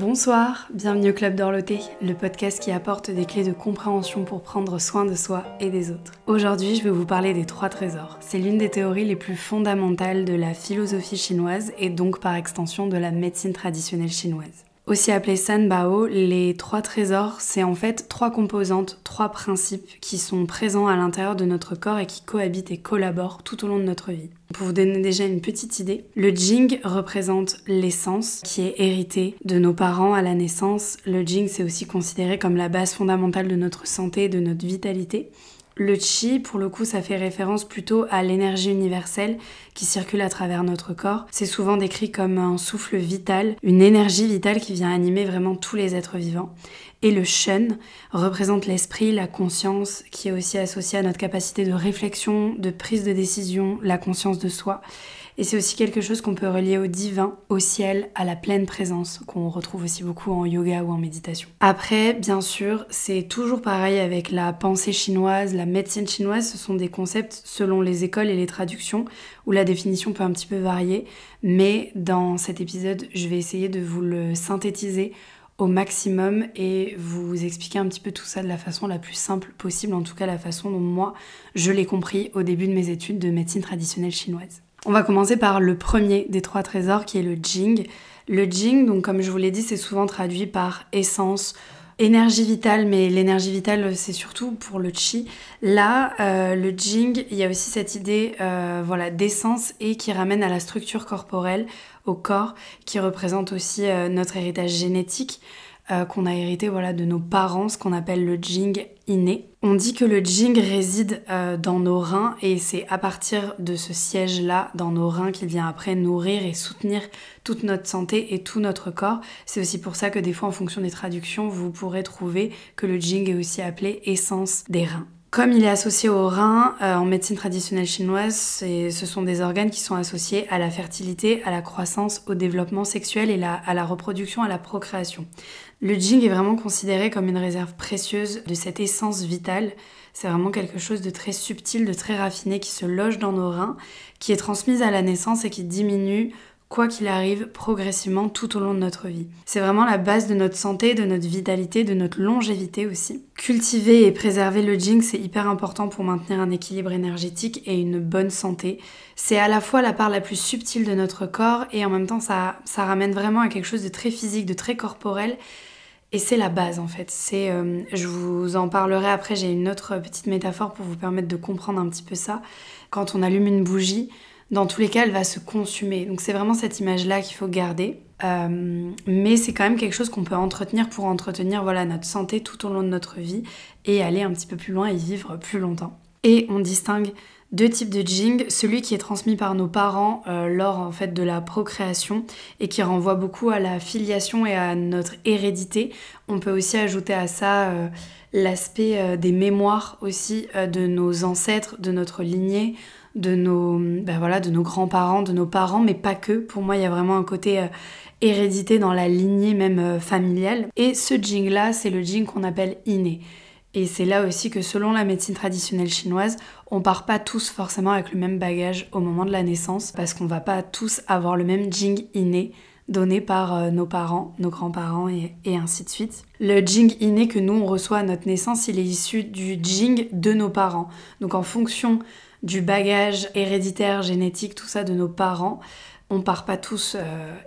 Bonsoir, bienvenue au Club d'Orloté, le podcast qui apporte des clés de compréhension pour prendre soin de soi et des autres. Aujourd'hui, je vais vous parler des 3 trésors. C'est l'une des théories les plus fondamentales de la philosophie chinoise et donc par extension de la médecine traditionnelle chinoise. Aussi appelé San Bao, les 3 trésors, c'est en fait 3 composantes, 3 principes qui sont présents à l'intérieur de notre corps et qui cohabitent et collaborent tout au long de notre vie. Pour vous donner déjà une petite idée, le Jing représente l'essence qui est héritée de nos parents à la naissance. Le Jing, c'est aussi considéré comme la base fondamentale de notre santé et de notre vitalité. Le Qi, pour le coup, ça fait référence plutôt à l'énergie universelle qui circule à travers notre corps. C'est souvent décrit comme un souffle vital, une énergie vitale qui vient animer vraiment tous les êtres vivants. Et le Shen représente l'esprit, la conscience, qui est aussi associée à notre capacité de réflexion, de prise de décision, la conscience de soi. Et c'est aussi quelque chose qu'on peut relier au divin, au ciel, à la pleine présence, qu'on retrouve aussi beaucoup en yoga ou en méditation. Après, bien sûr, c'est toujours pareil avec la pensée chinoise, la médecine chinoise, ce sont des concepts selon les écoles et les traductions, où la définition peut un petit peu varier, mais dans cet épisode, je vais essayer de vous le synthétiser au maximum et vous expliquer un petit peu tout ça de la façon la plus simple possible, en tout cas la façon dont moi, je l'ai compris au début de mes études de médecine traditionnelle chinoise. On va commencer par le premier des 3 trésors qui est le Jing. Le Jing, donc comme je vous l'ai dit, c'est souvent traduit par essence, énergie vitale, mais l'énergie vitale c'est surtout pour le Qi. Là, le Jing, il y a aussi cette idée d'essence et qui ramène à la structure corporelle, au corps, qui représente aussi notre héritage génétique qu'on a hérité de nos parents, ce qu'on appelle le Jing inné. On dit que le Jing réside dans nos reins et c'est à partir de ce siège-là dans nos reins qu'il vient après nourrir et soutenir toute notre santé et tout notre corps. C'est aussi pour ça que des fois en fonction des traductions, vous pourrez trouver que le Jing est aussi appelé essence des reins. Comme il est associé aux reins, en médecine traditionnelle chinoise, ce sont des organes qui sont associés à la fertilité, à la croissance, au développement sexuel et à la reproduction, à la procréation. Le Jing est vraiment considéré comme une réserve précieuse de cette essence vitale. C'est vraiment quelque chose de très subtil, de très raffiné qui se loge dans nos reins, qui est transmise à la naissance et qui diminue quoi qu'il arrive, progressivement tout au long de notre vie. C'est vraiment la base de notre santé, de notre vitalité, de notre longévité aussi. Cultiver et préserver le Jing, c'est hyper important pour maintenir un équilibre énergétique et une bonne santé. C'est à la fois la part la plus subtile de notre corps et en même temps ça ramène vraiment à quelque chose de très physique, de très corporel. Et c'est la base en fait. Je vous en parlerai après, j'ai une autre petite métaphore pour vous permettre de comprendre un petit peu ça. Quand on allume une bougie, dans tous les cas, elle va se consumer. Donc c'est vraiment cette image-là qu'il faut garder. Mais c'est quand même quelque chose qu'on peut entretenir pour entretenir notre santé tout au long de notre vie et aller un petit peu plus loin et vivre plus longtemps. Et on distingue 2 types de Jing, celui qui est transmis par nos parents lors en fait de la procréation et qui renvoie beaucoup à la filiation et à notre hérédité. On peut aussi ajouter à ça l'aspect des mémoires aussi de nos ancêtres, de notre lignée, de nos grands-parents, de nos parents, mais pas que. Pour moi, il y a vraiment un côté hérédité dans la lignée même familiale. Et ce Jing-là, c'est le Jing qu'on appelle inné. Et c'est là aussi que selon la médecine traditionnelle chinoise, on part pas tous forcément avec le même bagage au moment de la naissance, parce qu'on va pas tous avoir le même Jing inné donné par nos parents, nos grands-parents et ainsi de suite. Le Jing inné que nous on reçoit à notre naissance, il est issu du Jing de nos parents. Donc en fonction du bagage héréditaire, génétique, tout ça de nos parents, on part pas tous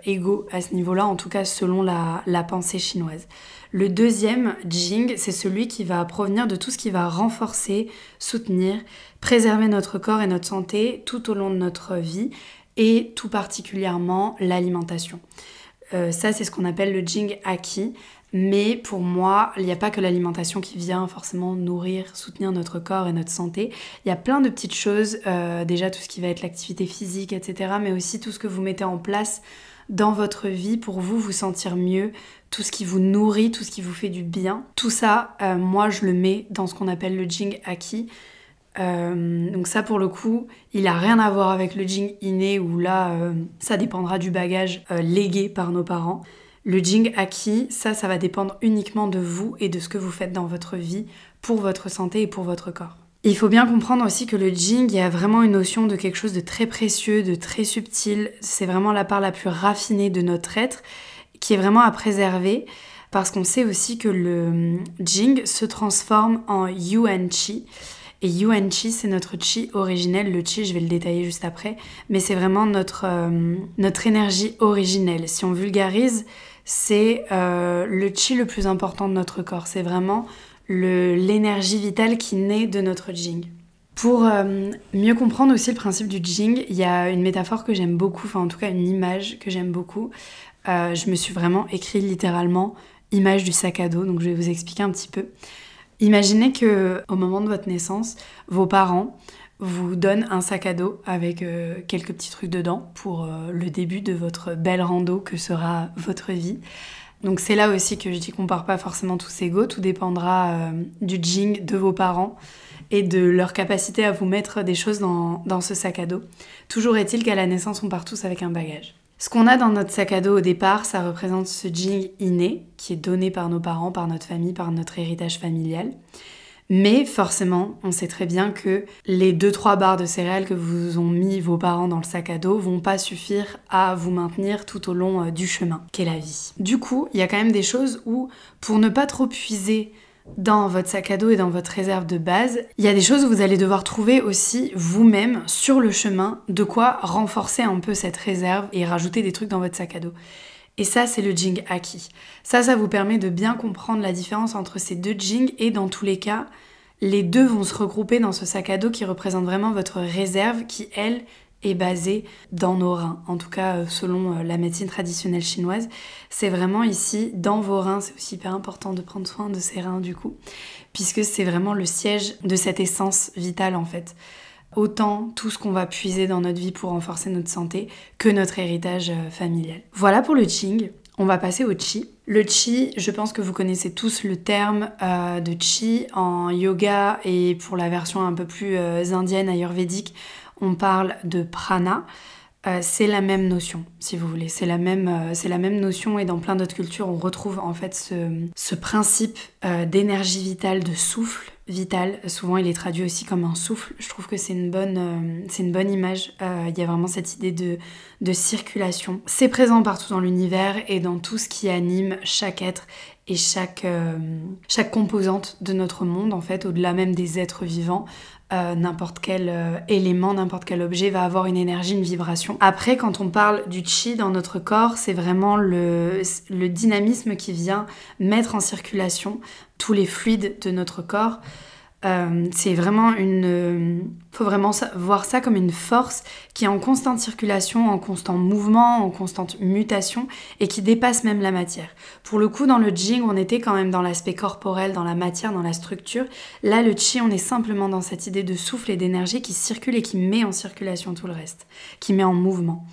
égaux à ce niveau-là, en tout cas selon la pensée chinoise. Le deuxième Jing, c'est celui qui va provenir de tout ce qui va renforcer, soutenir, préserver notre corps et notre santé tout au long de notre vie et tout particulièrement l'alimentation. Ça, c'est ce qu'on appelle le Jing acquis. Mais pour moi, il n'y a pas que l'alimentation qui vient forcément nourrir, soutenir notre corps et notre santé. Il y a plein de petites choses, déjà tout ce qui va être l'activité physique, etc. Mais aussi tout ce que vous mettez en place dans votre vie pour vous sentir mieux, tout ce qui vous nourrit, tout ce qui vous fait du bien. Tout ça, moi je le mets dans ce qu'on appelle le Jing acquis. Donc ça pour le coup, il a rien à voir avec le Jing inné où là, ça dépendra du bagage légué par nos parents. Le Jing acquis, ça va dépendre uniquement de vous et de ce que vous faites dans votre vie pour votre santé et pour votre corps. Il faut bien comprendre aussi que le Jing, il y a vraiment une notion de quelque chose de très précieux, de très subtil. C'est vraiment la part la plus raffinée de notre être qui est vraiment à préserver parce qu'on sait aussi que le Jing se transforme en Yuan Qi. Et Yuan Qi, c'est notre Qi originel. Le Qi, je vais le détailler juste après, mais c'est vraiment notre énergie originelle. Si on vulgarise, c'est le Qi le plus important de notre corps. C'est vraiment l'énergie vitale qui naît de notre Jing. Pour mieux comprendre aussi le principe du Jing, il y a une métaphore que j'aime beaucoup, enfin en tout cas une image que j'aime beaucoup. Je me suis vraiment écrit littéralement image du sac à dos, donc je vais vous expliquer un petit peu. Imaginez que au moment de votre naissance, vos parents vous donnent un sac à dos avec quelques petits trucs dedans pour le début de votre belle rando que sera votre vie. Donc c'est là aussi que je dis qu'on part pas forcément tous égaux, tout dépendra du Jing de vos parents et de leur capacité à vous mettre des choses dans ce sac à dos. Toujours est-il qu'à la naissance, on part tous avec un bagage. Ce qu'on a dans notre sac à dos au départ, ça représente ce Jing inné qui est donné par nos parents, par notre famille, par notre héritage familial. Mais forcément, on sait très bien que les 2-3 barres de céréales que vous ont mis vos parents dans le sac à dos vont pas suffire à vous maintenir tout au long du chemin qu'est la vie. Du coup, il y a quand même des choses où, pour ne pas trop puiser dans votre sac à dos et dans votre réserve de base, il y a des choses où vous allez devoir trouver aussi vous-même sur le chemin de quoi renforcer un peu cette réserve et rajouter des trucs dans votre sac à dos. Et ça, c'est le Jing Aki. Ça vous permet de bien comprendre la différence entre ces deux Jing et dans tous les cas, les deux vont se regrouper dans ce sac à dos qui représente vraiment votre réserve qui, elle, est basée dans nos reins. En tout cas, selon la médecine traditionnelle chinoise, c'est vraiment ici, dans vos reins. C'est aussi hyper important de prendre soin de ces reins du coup, puisque c'est vraiment le siège de cette essence vitale en fait. Autant tout ce qu'on va puiser dans notre vie pour renforcer notre santé que notre héritage familial. Voilà pour le Jing. On va passer au Qi. Le Qi, je pense que vous connaissez tous le terme de Qi en yoga et pour la version un peu plus indienne, ayurvédique, on parle de prana. C'est la même notion, si vous voulez. C'est la même notion et dans plein d'autres cultures, on retrouve en fait ce principe d'énergie vitale, de souffle vital. Souvent, il est traduit aussi comme un souffle. Je trouve que c'est une bonne image. Il y a vraiment cette idée de circulation. C'est présent partout dans l'univers et dans tout ce qui anime chaque être et chaque composante de notre monde, en fait, au-delà même des êtres vivants. N'importe quel élément, n'importe quel objet va avoir une énergie, une vibration. Après, quand on parle du Qi dans notre corps, c'est vraiment le dynamisme qui vient mettre en circulation tous les fluides de notre corps. C'est vraiment faut vraiment voir ça comme une force qui est en constante circulation, en constant mouvement, en constante mutation et qui dépasse même la matière. Pour le coup, dans le Jing, on était quand même dans l'aspect corporel, dans la matière, dans la structure. Là, le Qi, on est simplement dans cette idée de souffle et d'énergie qui circule et qui met en circulation tout le reste, qui met en mouvement.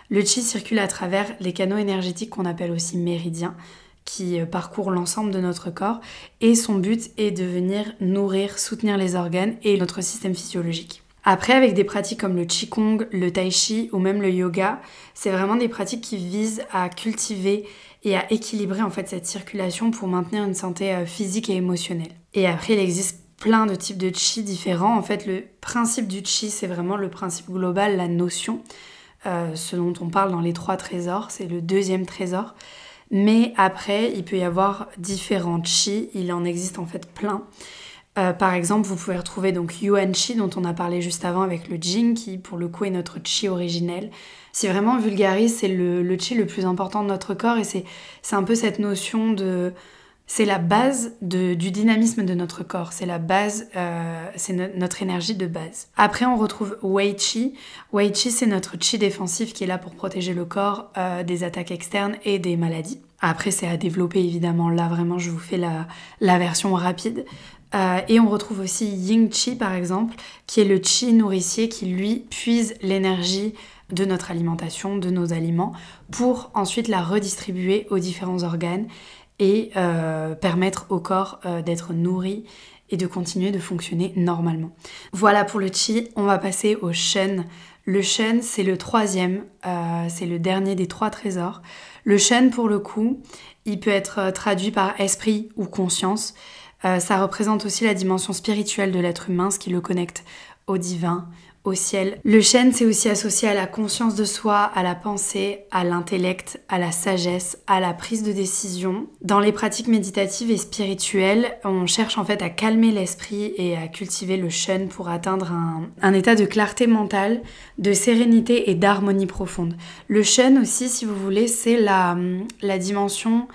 Le Qi circule à travers les canaux énergétiques qu'on appelle aussi méridiens, qui parcourt l'ensemble de notre corps et son but est de venir nourrir, soutenir les organes et notre système physiologique. Après, avec des pratiques comme le Qigong, le Tai Chi ou même le yoga, c'est vraiment des pratiques qui visent à cultiver et à équilibrer en fait cette circulation pour maintenir une santé physique et émotionnelle. Et après, il existe plein de types de Qi différents. En fait, le principe du Qi, c'est vraiment le principe global, la notion, ce dont on parle dans les 3 trésors, c'est le 2e trésor. Mais après, il peut y avoir différents Qi, il en existe en fait plein. Par exemple, vous pouvez retrouver donc Yuan Qi dont on a parlé juste avant avec le Jing qui pour le coup est notre Qi originel. Si vraiment on vulgarise, c'est le Qi le plus important de notre corps et c'est un peu cette notion de... C'est la base du dynamisme de notre corps, c'est la base, c'est notre énergie de base. Après, on retrouve Wei Qi. Wei Qi, c'est notre Qi défensif qui est là pour protéger le corps des attaques externes et des maladies. Après, c'est à développer évidemment. Là, vraiment, je vous fais la version rapide. Et on retrouve aussi Ying Qi, par exemple, qui est le Qi nourricier qui, lui, puise l'énergie de notre alimentation, de nos aliments, pour ensuite la redistribuer aux différents organes et permettre au corps d'être nourri et de continuer de fonctionner normalement. Voilà pour le Qi, on va passer au Shen. Le Shen, c'est le 3e, c'est le dernier des 3 trésors. Le Shen, pour le coup, il peut être traduit par esprit ou conscience. Ça représente aussi la dimension spirituelle de l'être humain, ce qui le connecte au divin, au ciel. Le chêne, c'est aussi associé à la conscience de soi, à la pensée, à l'intellect, à la sagesse, à la prise de décision. Dans les pratiques méditatives et spirituelles, on cherche en fait à calmer l'esprit et à cultiver le chêne pour atteindre un état de clarté mentale, de sérénité et d'harmonie profonde. Le chêne aussi, si vous voulez, c'est la dimension,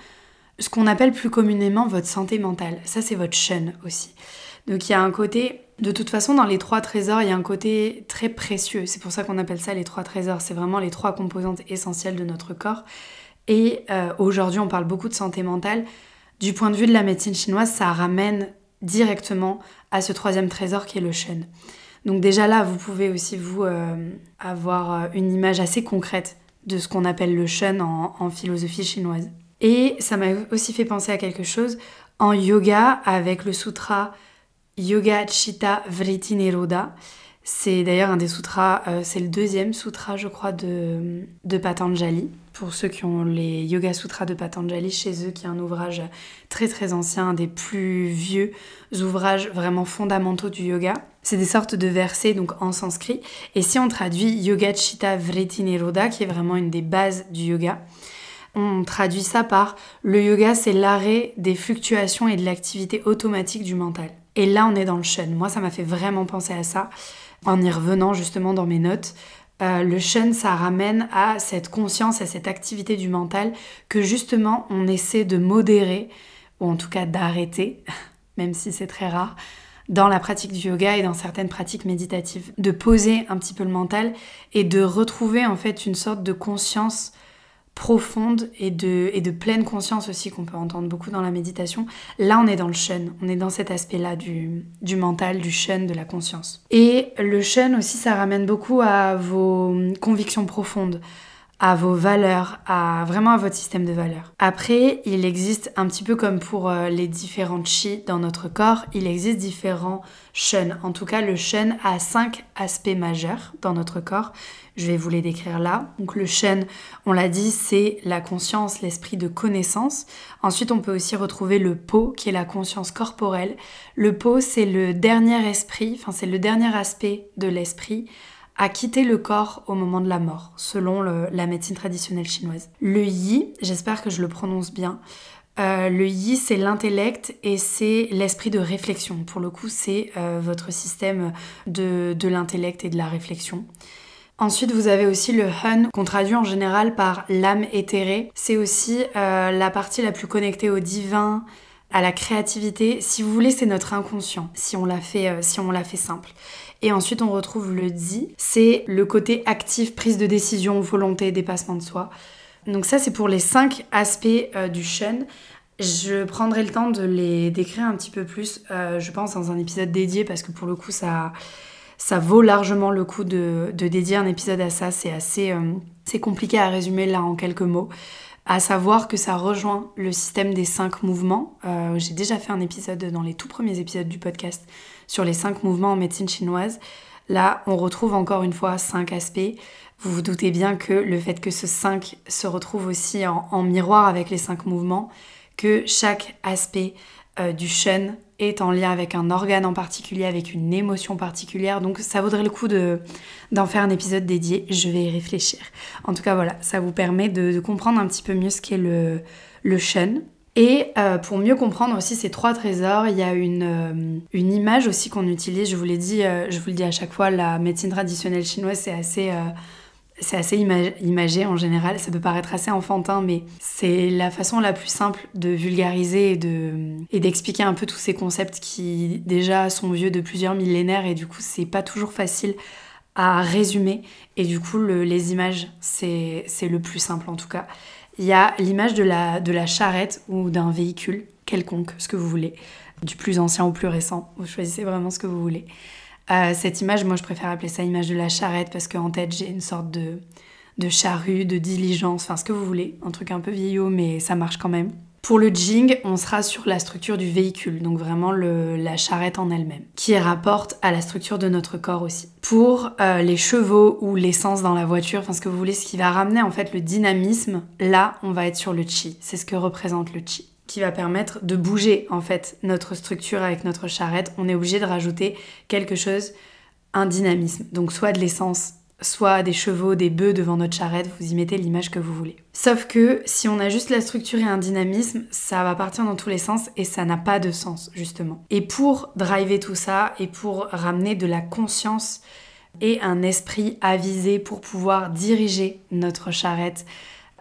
ce qu'on appelle plus communément votre santé mentale. Ça, c'est votre chêne aussi. Donc il y a un côté, de toute façon dans les 3 trésors, il y a un côté très précieux. C'est pour ça qu'on appelle ça les 3 trésors. C'est vraiment les 3 composantes essentielles de notre corps. Et aujourd'hui, on parle beaucoup de santé mentale. Du point de vue de la médecine chinoise, ça ramène directement à ce 3e trésor qui est le chêne. Donc déjà là, vous pouvez aussi vous avoir une image assez concrète de ce qu'on appelle le chêne en philosophie chinoise. Et ça m'a aussi fait penser à quelque chose en yoga avec le sutra Yoga Chitta Vritti Nirodha. C'est d'ailleurs un des sutras, c'est le 2e sutra je crois de Patanjali. Pour ceux qui ont les Yoga Sutras de Patanjali chez eux, qui est un ouvrage très très ancien, un des plus vieux ouvrages vraiment fondamentaux du yoga. C'est des sortes de versets donc en sanskrit. Et si on traduit Yoga Chitta Vritti Nirodha, qui est vraiment une des bases du yoga, on traduit ça par le yoga, c'est l'arrêt des fluctuations et de l'activité automatique du mental. Et là, on est dans le chêne. Moi, ça m'a fait vraiment penser à ça en y revenant justement dans mes notes. Le chêne, ça ramène à cette conscience, à cette activité du mental que justement, on essaie de modérer, ou en tout cas d'arrêter, même si c'est très rare, dans la pratique du yoga et dans certaines pratiques méditatives. De poser un petit peu le mental et de retrouver en fait une sorte de conscience profonde et de pleine conscience aussi qu'on peut entendre beaucoup dans la méditation. Là, on est dans le chêne, on est dans cet aspect-là du mental, du chêne, de la conscience. Et le chêne aussi, ça ramène beaucoup à vos convictions profondes, à vos valeurs, vraiment à votre système de valeurs. Après, il existe un petit peu comme pour les différents chi dans notre corps, il existe différents chênes. En tout cas, le chêne a 5 aspects majeurs dans notre corps. Je vais vous les décrire là. Donc le chêne, on l'a dit, c'est la conscience, l'esprit de connaissance. Ensuite, on peut aussi retrouver le po, qui est la conscience corporelle. Le po, c'est le dernier esprit, c'est le dernier aspect de l'esprit à quitter le corps au moment de la mort, selon la médecine traditionnelle chinoise. Le yi, j'espère que je le prononce bien, le yi, c'est l'intellect et c'est l'esprit de réflexion. Pour le coup, c'est votre système de l'intellect et de la réflexion. Ensuite, vous avez aussi le hun, qu'on traduit en général par l'âme éthérée. C'est aussi la partie la plus connectée au divin, à la créativité. Si vous voulez, c'est notre inconscient, si on l'a fait simple. Et ensuite, on retrouve le zi, c'est le côté actif, prise de décision, volonté, dépassement de soi. Donc ça, c'est pour les 5 aspects du chêne. Je prendrai le temps de les décrire un petit peu plus, je pense, dans un épisode dédié, parce que pour le coup, ça vaut largement le coup de dédier un épisode à ça. C'est compliqué à résumer là en quelques mots. À savoir que ça rejoint le système des 5 mouvements. J'ai déjà fait un épisode dans les tout premiers épisodes du podcast sur les 5 mouvements en médecine chinoise. Là, on retrouve encore une fois 5 aspects. Vous vous doutez bien que le fait que ce 5 se retrouve aussi en miroir avec les 5 mouvements, que chaque aspect du chêne est en lien avec un organe en particulier, avec une émotion particulière. Donc ça vaudrait le coup d'en faire un épisode dédié. Je vais y réfléchir. En tout cas, voilà, ça vous permet de comprendre un petit peu mieux ce qu'est le chêne. Et pour mieux comprendre aussi ces 3 trésors, il y a une image aussi qu'on utilise. Je vous le dis à chaque fois, la médecine traditionnelle chinoise, c'est assez imagé en général. Ça peut paraître assez enfantin, mais c'est la façon la plus simple de vulgariser et d'expliquer un peu tous ces concepts qui déjà sont vieux de plusieurs millénaires, et du coup c'est pas toujours facile à résumer. Et du coup les images, c'est le plus simple en tout cas. Il y a l'image de la charrette ou d'un véhicule quelconque, ce que vous voulez, du plus ancien au plus récent. Vous choisissez vraiment ce que vous voulez. Cette image, moi je préfère appeler ça image de la charrette parce qu'en tête j'ai une sorte de charrue, de diligence, enfin ce que vous voulez, un truc un peu vieillot mais ça marche quand même. Pour le jing, on sera sur la structure du véhicule, donc vraiment la charrette en elle-même, qui rapporte à la structure de notre corps aussi. Pour les chevaux ou l'essence dans la voiture, enfin ce que vous voulez, ce qui va ramener en fait le dynamisme, là on va être sur le chi, c'est ce que représente le chi, qui va permettre de bouger en fait notre structure avec notre charrette. On est obligé de rajouter quelque chose un dynamisme. Donc soit de l'essence, soit des chevaux, des bœufs devant notre charrette, vous y mettez l'image que vous voulez. Sauf que si on a juste la structure et un dynamisme, ça va partir dans tous les sens et ça n'a pas de sens, justement. Et pour driver tout ça et pour ramener de la conscience et un esprit avisé pour pouvoir diriger notre charrette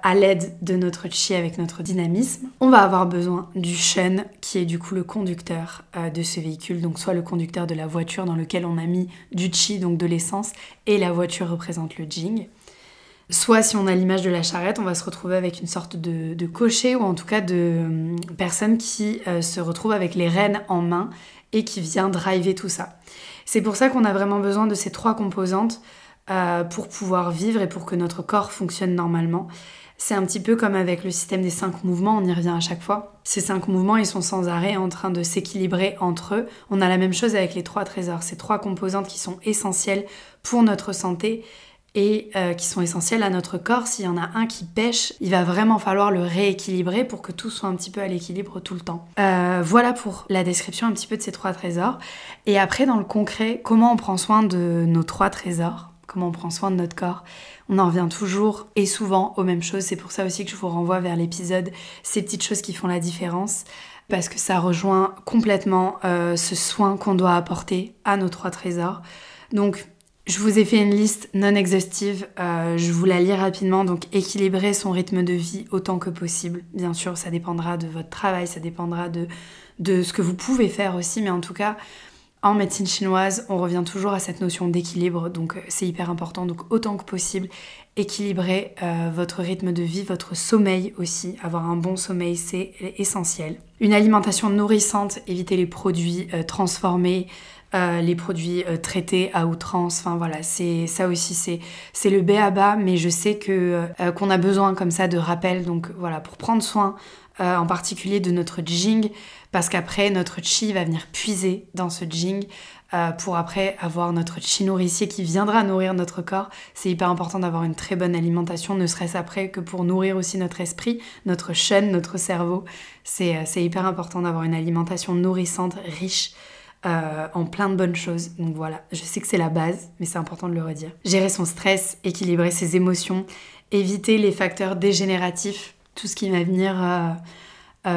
à l'aide de notre chi avec notre dynamisme, on va avoir besoin du shun qui est du coup le conducteur de ce véhicule, donc soit le conducteur de la voiture dans lequel on a mis du chi, donc de l'essence, et la voiture représente le jing. Soit si on a l'image de la charrette, on va se retrouver avec une sorte de cocher ou en tout cas de personne qui se retrouve avec les rênes en main et qui vient driver tout ça. C'est pour ça qu'on a vraiment besoin de ces 3 composantes pour pouvoir vivre et pour que notre corps fonctionne normalement. C'est un petit peu comme avec le système des 5 mouvements, on y revient à chaque fois. Ces 5 mouvements, ils sont sans arrêt en train de s'équilibrer entre eux. On a la même chose avec les 3 trésors, ces 3 composantes qui sont essentielles pour notre santé et qui sont essentielles à notre corps. S'il y en a un qui pêche, il va vraiment falloir le rééquilibrer pour que tout soit un petit peu à l'équilibre tout le temps. Voilà pour la description un petit peu de ces 3 trésors. Et après, dans le concret, comment on prend soin de nos 3 trésors ? Comment on prend soin de notre corps? On en revient toujours et souvent aux mêmes choses. C'est pour ça aussi que je vous renvoie vers l'épisode « Ces petites choses qui font la différence » parce que ça rejoint complètement ce soin qu'on doit apporter à nos 3 trésors. Donc, je vous ai fait une liste non exhaustive, je vous la lis rapidement. Donc, équilibrer son rythme de vie autant que possible. Bien sûr, ça dépendra de votre travail, ça dépendra de ce que vous pouvez faire aussi, mais en tout cas, en médecine chinoise, on revient toujours à cette notion d'équilibre, donc c'est hyper important. Donc autant que possible, équilibrer votre rythme de vie, votre sommeil aussi. Avoir un bon sommeil, c'est essentiel. Une alimentation nourrissante, éviter les produits transformés, les produits traités à outrance. Enfin voilà, c'est ça aussi, c'est le b.a.-ba, mais je sais qu'on a besoin comme ça de rappel. Donc voilà, pour prendre soin en particulier de notre jing, parce qu'après notre chi va venir puiser dans ce jing pour après avoir notre chi nourricier qui viendra nourrir notre corps. C'est hyper important d'avoir une très bonne alimentation, ne serait-ce après que pour nourrir aussi notre esprit, notre shun, notre cerveau. C'est hyper important d'avoir une alimentation nourrissante, riche, en plein de bonnes choses. Donc voilà, je sais que c'est la base, mais c'est important de le redire. Gérer son stress, équilibrer ses émotions, éviter les facteurs dégénératifs, tout ce qui va venir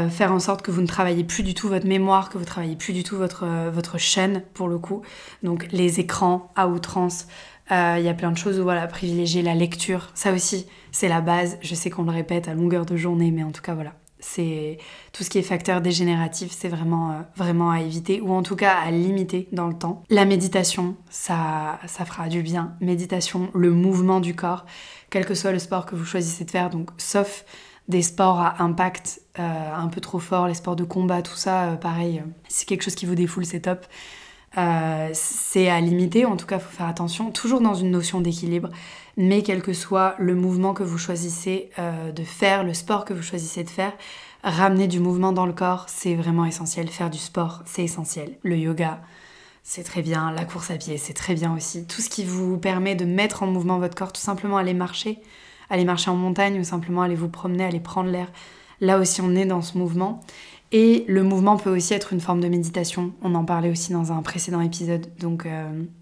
faire en sorte que vous ne travaillez plus du tout votre mémoire, que vous ne travaillez plus du tout votre shun pour le coup. Donc les écrans à outrance, il y a plein de choses où voilà, privilégier la lecture, ça aussi c'est la base. Je sais qu'on le répète à longueur de journée, mais en tout cas voilà. C'est tout ce qui est facteur dégénératif, c'est vraiment à éviter ou en tout cas à limiter dans le temps. La méditation, ça fera du bien. Méditation, le mouvement du corps, quel que soit le sport que vous choisissez de faire, donc sauf des sports à impact un peu trop fort, les sports de combat, tout ça, pareil, si c'est quelque chose qui vous défoule, c'est top. C'est à limiter, en tout cas, il faut faire attention, toujours dans une notion d'équilibre, mais quel que soit le mouvement que vous choisissez de faire, le sport que vous choisissez de faire, ramener du mouvement dans le corps, c'est vraiment essentiel. Faire du sport, c'est essentiel. Le yoga, c'est très bien. La course à pied, c'est très bien aussi. Tout ce qui vous permet de mettre en mouvement votre corps, tout simplement aller marcher en montagne ou simplement aller vous promener, aller prendre l'air. Là aussi, on est dans ce mouvement. Et le mouvement peut aussi être une forme de méditation. On en parlait aussi dans un précédent épisode. Donc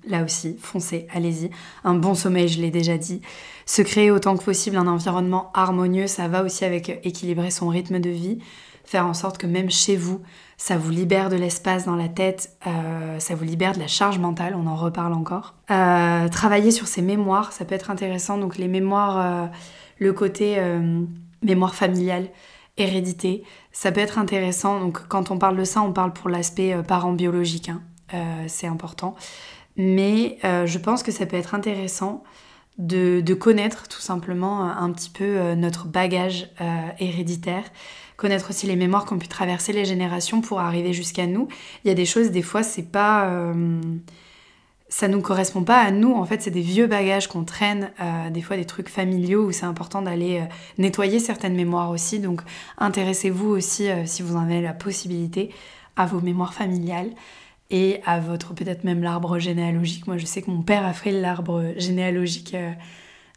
là aussi, foncez, allez-y. Un bon sommeil, je l'ai déjà dit. Se créer autant que possible un environnement harmonieux, ça va aussi avec équilibrer son rythme de vie. Faire en sorte que même chez vous, ça vous libère de l'espace dans la tête, ça vous libère de la charge mentale, on en reparle encore. Travailler sur ses mémoires, ça peut être intéressant. Donc les mémoires, le côté mémoire familiale, hérédité, ça peut être intéressant. Donc quand on parle de ça, on parle pour l'aspect parent biologique, hein. C'est important. Mais je pense que ça peut être intéressant de connaître tout simplement un petit peu notre bagage héréditaire, connaître aussi les mémoires qui ont pu traverser les générations pour arriver jusqu'à nous. Il y a des choses, des fois, c'est pas... ça nous correspond pas à nous. En fait, c'est des vieux bagages qu'on traîne, des fois des trucs familiaux où c'est important d'aller nettoyer certaines mémoires aussi. Donc, intéressez-vous aussi, si vous en avez la possibilité, à vos mémoires familiales et à votre, peut-être même l'arbre généalogique. Moi, je sais que mon père a fait l'arbre généalogique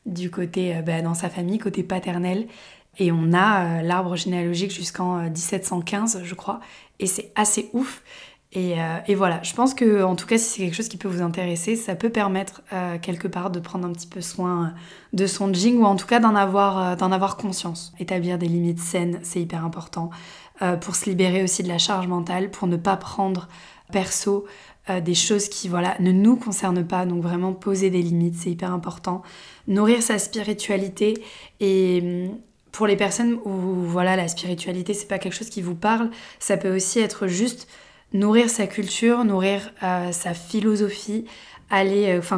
du côté, dans sa famille, côté paternel. Et on a l'arbre généalogique jusqu'en 1715, je crois. Et c'est assez ouf. Et voilà, je pense que en tout cas si c'est quelque chose qui peut vous intéresser, ça peut permettre quelque part de prendre un petit peu soin de son jing ou en tout cas d'en avoir conscience. Établir des limites saines, c'est hyper important pour se libérer aussi de la charge mentale, pour ne pas prendre perso des choses qui ne nous concernent pas, donc vraiment poser des limites, c'est hyper important. Nourrir sa spiritualité et pour les personnes où la spiritualité c'est pas quelque chose qui vous parle, ça peut aussi être juste nourrir sa culture, nourrir sa philosophie,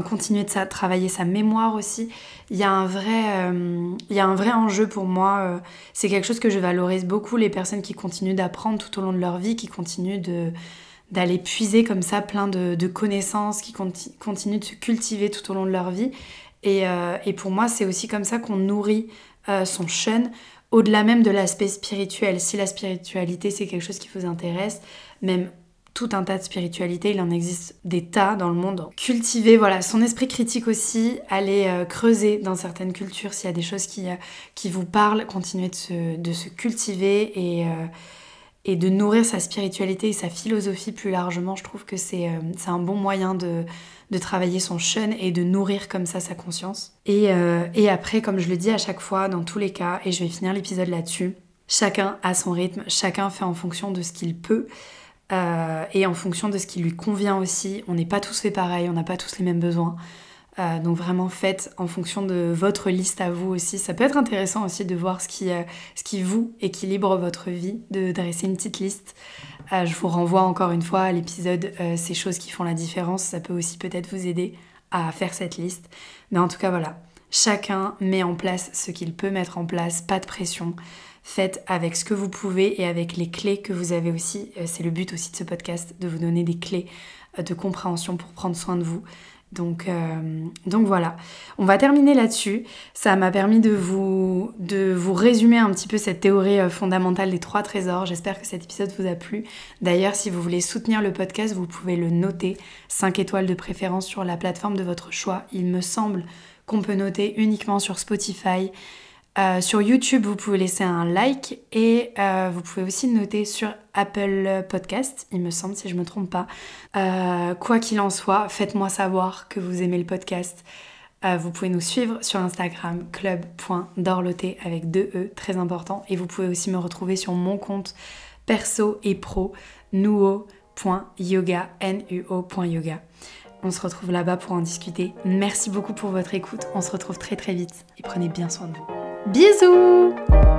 continuer de travailler sa mémoire aussi. Il y a un vrai enjeu pour moi. C'est quelque chose que je valorise beaucoup, les personnes qui continuent d'apprendre tout au long de leur vie, qui continuent d'aller puiser comme ça plein de connaissances, qui continuent de se cultiver tout au long de leur vie. Et pour moi, c'est aussi comme ça qu'on nourrit son shun, au-delà même de l'aspect spirituel. Si la spiritualité, c'est quelque chose qui vous intéresse, même tout un tas de spiritualités, il en existe des tas dans le monde. Cultiver son esprit critique aussi, aller creuser dans certaines cultures s'il y a des choses qui vous parlent, continuer de se cultiver et de nourrir sa spiritualité et sa philosophie plus largement. Je trouve que c'est un bon moyen de travailler son shun et de nourrir comme ça sa conscience. Et après, comme je le dis à chaque fois, dans tous les cas, et je vais finir l'épisode là-dessus, chacun a son rythme, chacun fait en fonction de ce qu'il peut. Et en fonction de ce qui lui convient aussi. On n'est pas tous fait pareil, on n'a pas tous les mêmes besoins. Donc vraiment faites en fonction de votre liste à vous aussi. Ça peut être intéressant aussi de voir ce qui vous équilibre votre vie, de dresser une petite liste. Je vous renvoie encore une fois à l'épisode ces choses qui font la différence. Ça peut aussi peut-être vous aider à faire cette liste. Mais en tout cas voilà, chacun met en place ce qu'il peut mettre en place, pas de pression. Faites avec ce que vous pouvez et avec les clés que vous avez aussi. C'est le but aussi de ce podcast, de vous donner des clés de compréhension pour prendre soin de vous. Donc voilà, on va terminer là-dessus. Ça m'a permis de vous résumer un petit peu cette théorie fondamentale des 3 trésors. J'espère que cet épisode vous a plu. D'ailleurs, si vous voulez soutenir le podcast, vous pouvez le noter 5 étoiles de préférence sur la plateforme de votre choix. Il me semble qu'on peut noter uniquement sur Spotify. Sur YouTube, vous pouvez laisser un like et vous pouvez aussi noter sur Apple Podcast, il me semble, si je me trompe pas. Quoi qu'il en soit, faites-moi savoir que vous aimez le podcast. Vous pouvez nous suivre sur Instagram, club.dorloté avec 2 E, très important. Et vous pouvez aussi me retrouver sur mon compte perso et pro, nuo.yoga, nuo.yoga. On se retrouve là-bas pour en discuter. Merci beaucoup pour votre écoute. On se retrouve très très vite et prenez bien soin de vous. Bisous!